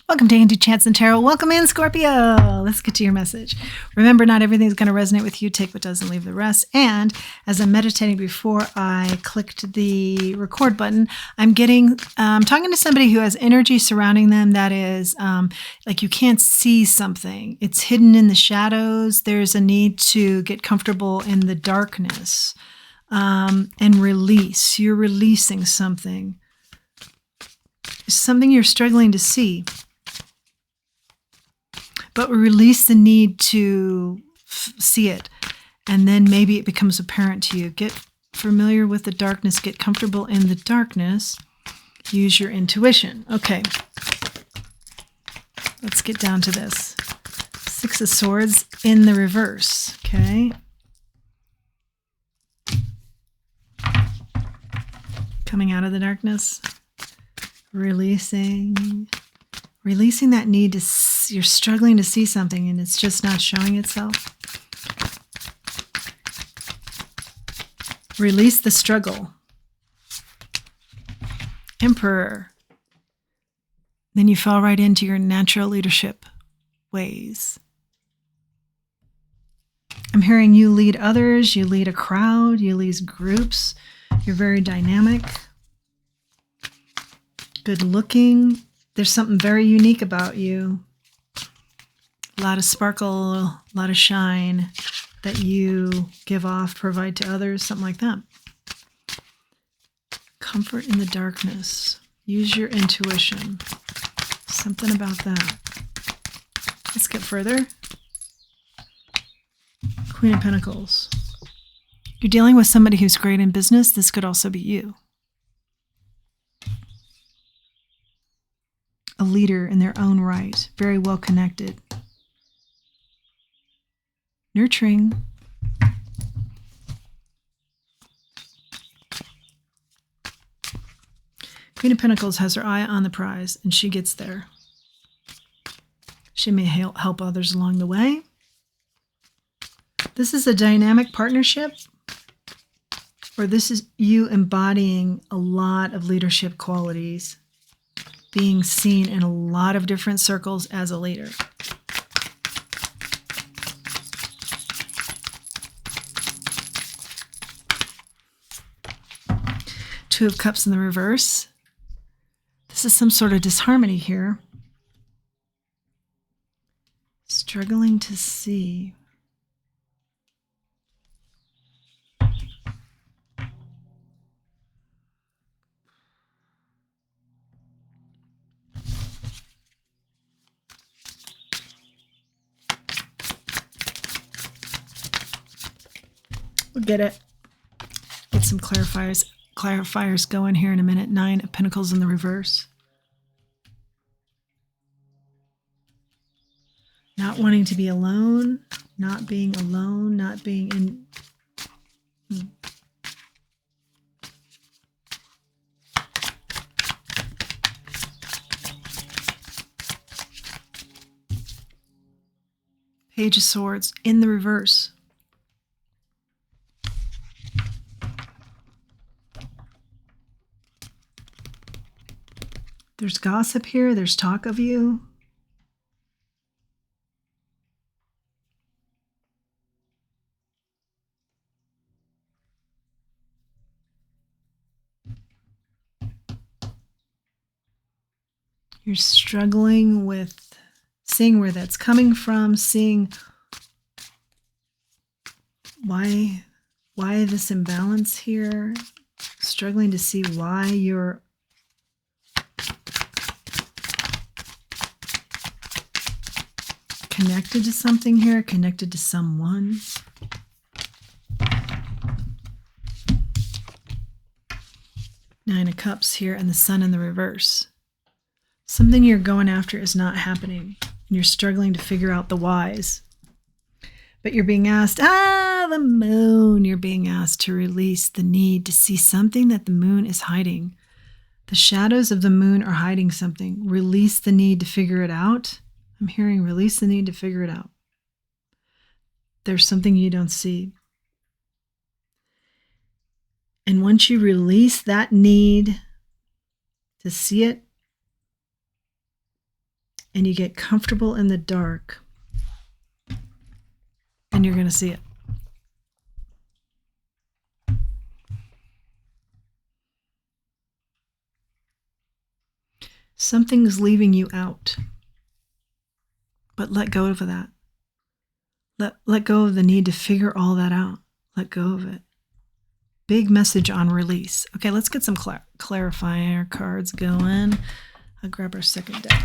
Welcome to Andy Chance and Tarot. Welcome in, Scorpio. Let's get to your message. Remember, not everything's going to resonate with you. Take what does and leave the rest. And as I'm meditating before I clicked the record button, I'm talking to somebody who has energy surrounding them that is like you can't see something. It's hidden in the shadows. There's a need to get comfortable in the darkness and release. You're releasing something you're struggling to see. But we release the need to see it. And then maybe it becomes apparent to you. Get familiar with the darkness. Get comfortable in the darkness. Use your intuition. Okay. Let's get down to this. Six of Swords in the reverse. Okay. Coming out of the darkness. Releasing that need to you're struggling to see something and it's just not showing itself. Release the struggle. Emperor. Then you fall right into your natural leadership ways. I'm hearing you lead others, you lead a crowd, you lead groups. You're very dynamic. Good looking. There's something very unique about you. A lot of sparkle, a lot of shine that you give off, provide to others, something like that. Comfort in the darkness. Use your intuition. Something about that. Let's get further. Queen of Pentacles. You're dealing with somebody who's great in business. This could also be you. A leader in their own right, very well connected. Nurturing. Queen of Pentacles has her eye on the prize, and she gets there. She may help others along the way. This is a dynamic partnership, or this is you embodying a lot of leadership qualities, being seen in a lot of different circles as a leader. Two of Cups in the reverse. This is some sort of disharmony here. Struggling to see. We'll get it. Get some clarifiers going here in a minute. Nine of Pentacles in the reverse. Not wanting to be alone, not being alone, not being in. Page of Swords in the reverse. There's gossip here. There's talk of you. You're struggling with seeing where that's coming from, seeing why this imbalance here, struggling to see why you're connected to something here, connected to someone. Nine of Cups here and the Sun in the reverse. Something you're going after is not happening, and you're struggling to figure out the whys. But you're being asked, the moon. You're being asked to release the need to see something that the moon is hiding. The shadows of the moon are hiding something. Release the need to figure it out. I'm hearing release the need to figure it out. There's something you don't see. And once you release that need to see it, and you get comfortable in the dark, and you're going to see it. Something's leaving you out, but let go of that. Let go of the need to figure all that out. Let go of it. Big message on release. Okay, let's get some clarifier cards going. I'll grab our second deck.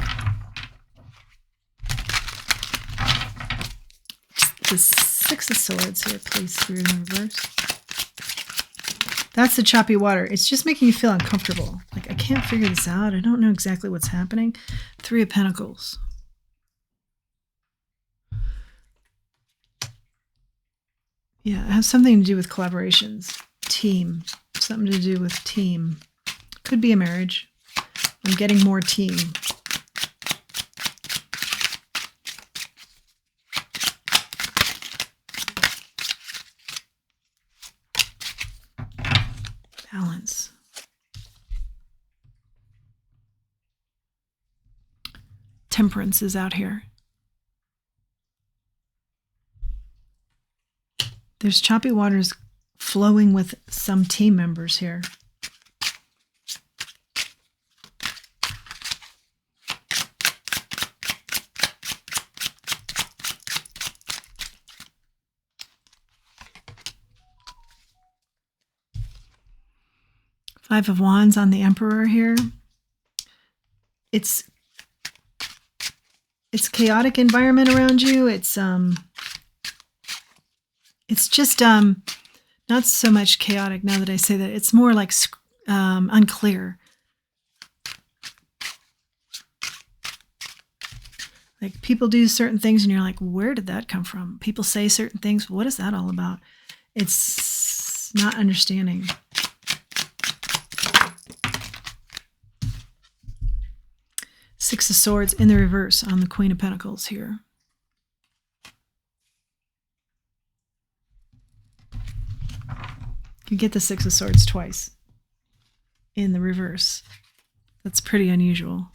The Six of Swords here, please, Spirit in reverse. That's the choppy water. It's just making you feel uncomfortable. Like, I can't figure this out. I don't know exactly what's happening. Three of Pentacles. Yeah, it has something to do with collaborations. Team. Something to do with team. Could be a marriage. I'm getting more team. Balance. Temperance is out here. There's choppy waters flowing with some team members here. Five of Wands on the Emperor here. It's chaotic environment around you. It's just not so much chaotic now that I say that. It's more like unclear. Like, people do certain things and you're like, where did that come from? People say certain things. What is that all about? It's not understanding. Six of Swords in the reverse on the Queen of Pentacles here. You get the Six of Swords twice in the reverse. That's pretty unusual.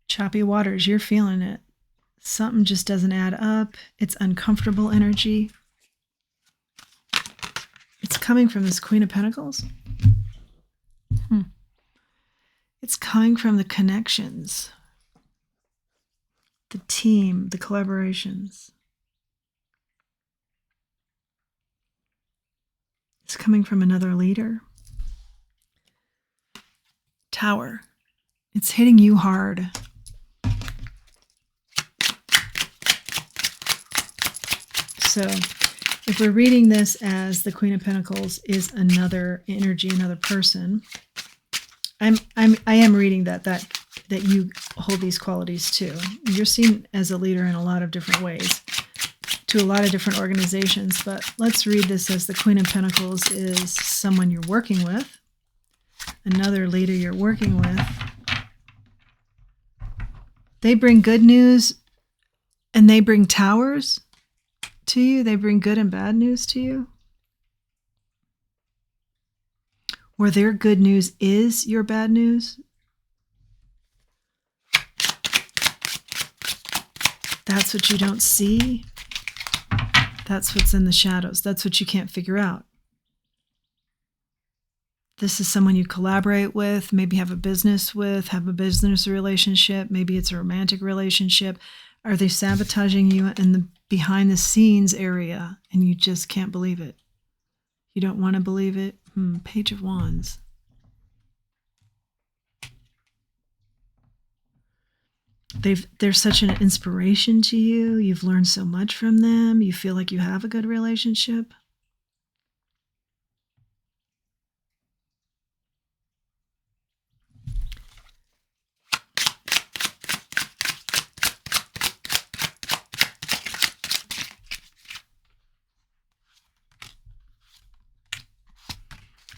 Choppy waters, you're feeling it. Something just doesn't add up. It's uncomfortable energy. It's coming from this Queen of Pentacles. It's coming from the connections, the team, the collaborations. It's coming from another leader. Tower. It's hitting you hard. So if we're reading this as the Queen of Pentacles is another energy, another person, I am reading that you hold these qualities too. You're seen as a leader in a lot of different ways to a lot of different organizations, but let's read this as the Queen of Pentacles is someone you're working with, another leader you're working with. They bring good news and they bring towers to you. They bring good and bad news to you. Or their good news is your bad news. That's what you don't see. That's what's in the shadows. That's what you can't figure out. This is someone you collaborate with, maybe have a business with, have a business relationship. Maybe it's a romantic relationship. Are they sabotaging you in the behind the scenes area and you just can't believe it? You don't want to believe it? Page of Wands. They're such an inspiration to you. You've learned so much from them. You feel like you have a good relationship.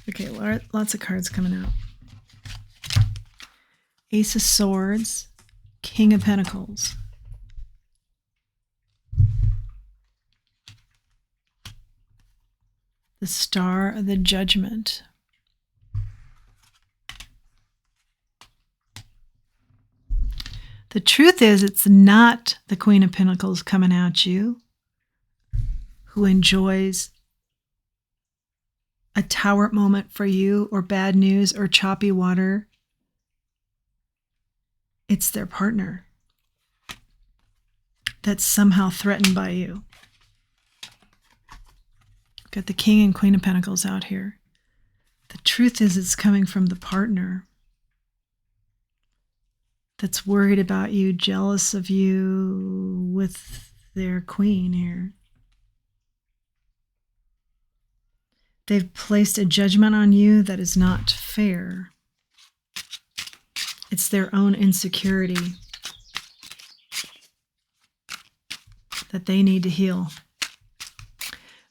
Okay, lots of cards coming out. Ace of Swords, King of Pentacles. The Star of the Judgment. The truth is, it's not the Queen of Pentacles coming at you who enjoys a tower moment for you or bad news or choppy water. It's their partner that's somehow threatened by you. Got the King and Queen of Pentacles out here. The truth is, it's coming from the partner that's worried about you, jealous of you with their queen here. They've placed a judgment on you that is not fair. It's their own insecurity that they need to heal.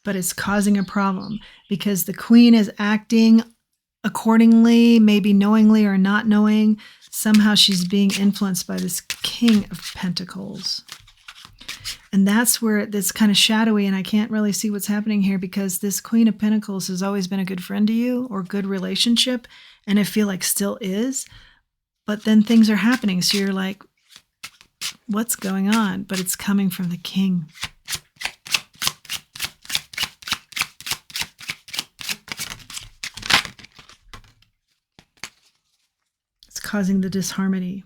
But it's causing a problem because the queen is acting accordingly, maybe knowingly or not knowing. Somehow she's being influenced by this King of Pentacles. And that's where it's kind of shadowy, and I can't really see what's happening here because this Queen of Pentacles has always been a good friend to you or good relationship, and I feel like still is. But then things are happening, so you're like, what's going on? But it's coming from the King. It's causing the disharmony.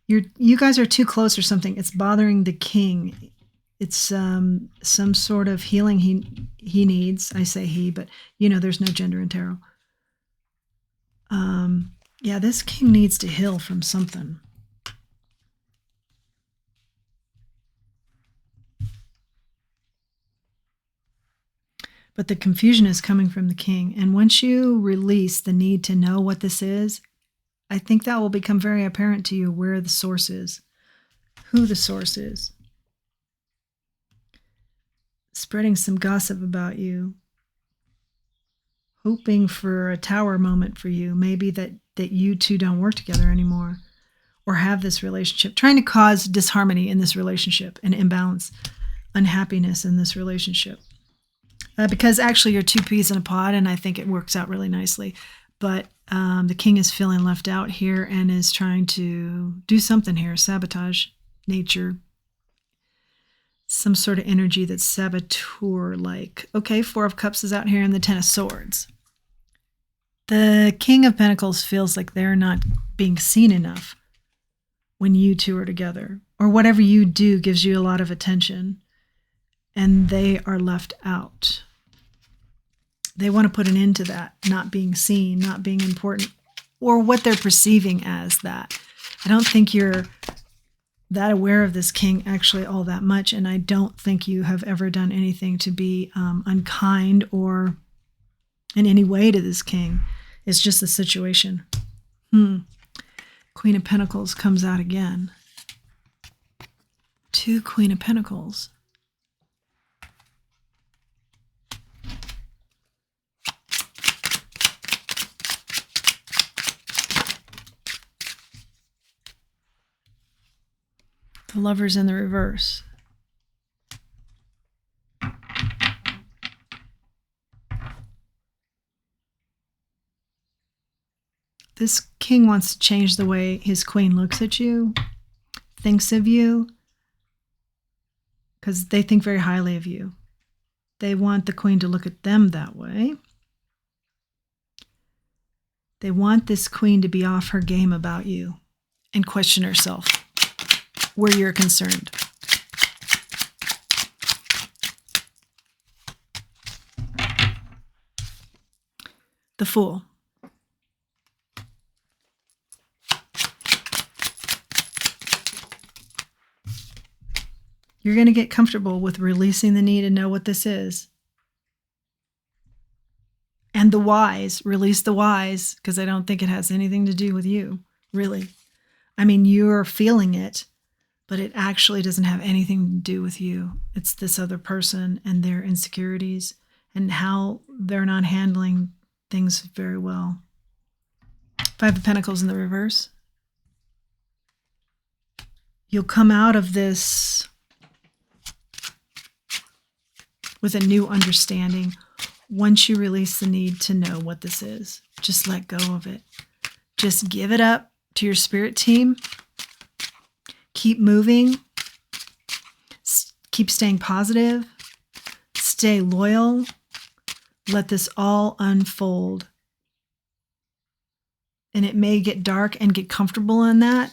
You guys are too close or something. It's bothering the King. It's some sort of healing he needs. I say he, but there's no gender in tarot. Yeah, this King needs to heal from something. But the confusion is coming from the King. And once you release the need to know what this is, I think that will become very apparent to you where the source is, who the source is. Spreading some gossip about you, hoping for a tower moment for you, maybe that you two don't work together anymore or have this relationship, trying to cause disharmony in this relationship, an imbalance, unhappiness in this relationship. Because actually you're two peas in a pod, and I think it works out really nicely. But the King is feeling left out here and is trying to do something here, sabotage nature, some sort of energy that's saboteur-like. Okay, Four of Cups is out here and the Ten of Swords. The King of Pentacles feels like they're not being seen enough when you two are together, or whatever you do gives you a lot of attention, and they are left out. They want to put an end to that, not being seen, not being important, or what they're perceiving as that. I don't think you're that aware of this King actually all that much, and I don't think you have ever done anything to be unkind or in any way to this King. It's just the situation. Queen of Pentacles comes out again. Two Queen of Pentacles. The Lovers in the reverse. This King wants to change the way his queen looks at you, thinks of you, because they think very highly of you. They want the queen to look at them that way. They want this queen to be off her game about you and question herself where you're concerned. The Fool. You're going to get comfortable with releasing the need to know what this is. And the Wise, release the Wise, because I don't think it has anything to do with you, really. I mean, you're feeling it, but it actually doesn't have anything to do with you. It's this other person and their insecurities and how they're not handling things very well. Five of Pentacles in the reverse. You'll come out of this with a new understanding once you release the need to know what this is. Just let go of it. Just give it up to your spirit team. Keep moving. Keep staying positive. Stay loyal. Let this all unfold. And it may get dark and get comfortable in that.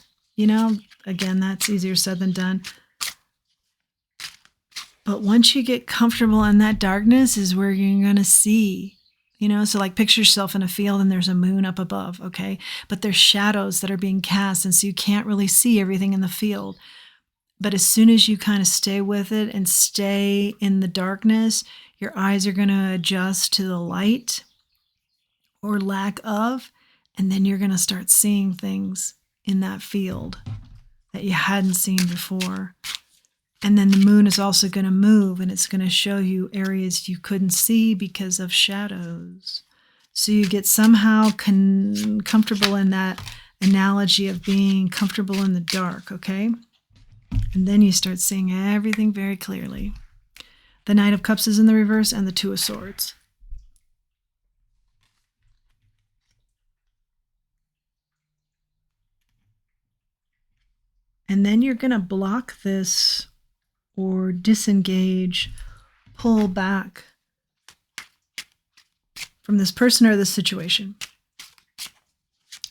Again, that's easier said than done. But once you get comfortable in that darkness is where you're going to see. So like picture yourself in a field and there's a moon up above, okay? But there's shadows that are being cast, and so you can't really see everything in the field. But as soon as you kind of stay with it and stay in the darkness, your eyes are going to adjust to the light or lack of, and then you're going to start seeing things in that field that you hadn't seen before. And then the moon is also going to move, and it's going to show you areas you couldn't see because of shadows. So you get somehow comfortable in that analogy of being comfortable in the dark, okay? And then you start seeing everything very clearly. The Knight of Cups is in the reverse, and the Two of Swords. And then you're going to block this or disengage, pull back from this person or this situation.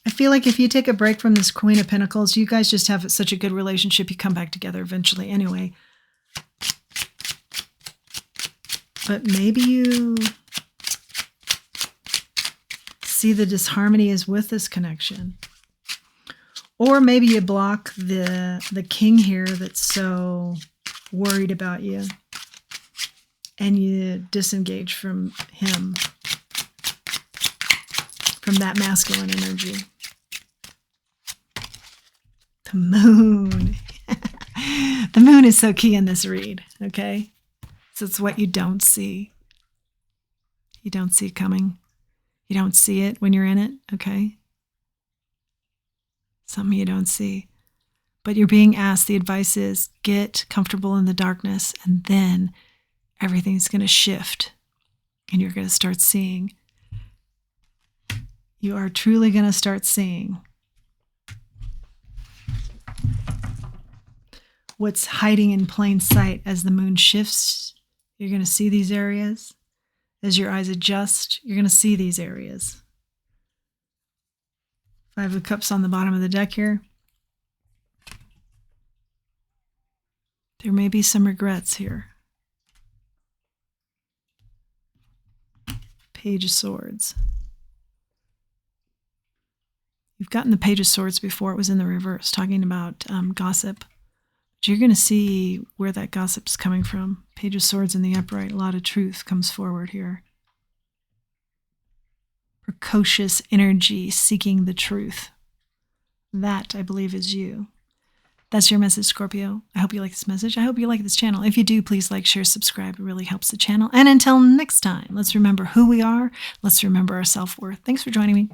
I feel like if you take a break from this Queen of Pentacles, you guys just have such a good relationship, you come back together eventually anyway. But maybe you see the disharmony is with this connection. Or maybe you block the king here that's so worried about you, and you disengage from him, from that masculine energy. The moon. The moon is so key in this read, okay? So it's what you don't see. You don't see it coming. You don't see it when you're in it, okay? Something you don't see. But you're being asked, the advice is get comfortable in the darkness, and then everything's going to shift and you're going to start seeing. You are truly going to start seeing what's hiding in plain sight as the moon shifts. You're going to see these areas. As your eyes adjust, you're going to see these areas. Five of Cups on the bottom of the deck here. There may be some regrets here. Page of Swords. You've gotten the Page of Swords before. It was in the reverse, talking about gossip. But you're going to see where that gossip's coming from. Page of Swords in the upright. A lot of truth comes forward here. Precocious energy seeking the truth. That, I believe, is you. That's your message, Scorpio. I hope you like this message. I hope you like this channel. If you do, please like, share, subscribe. It really helps the channel. And until next time, let's remember who we are. Let's remember our self-worth. Thanks for joining me.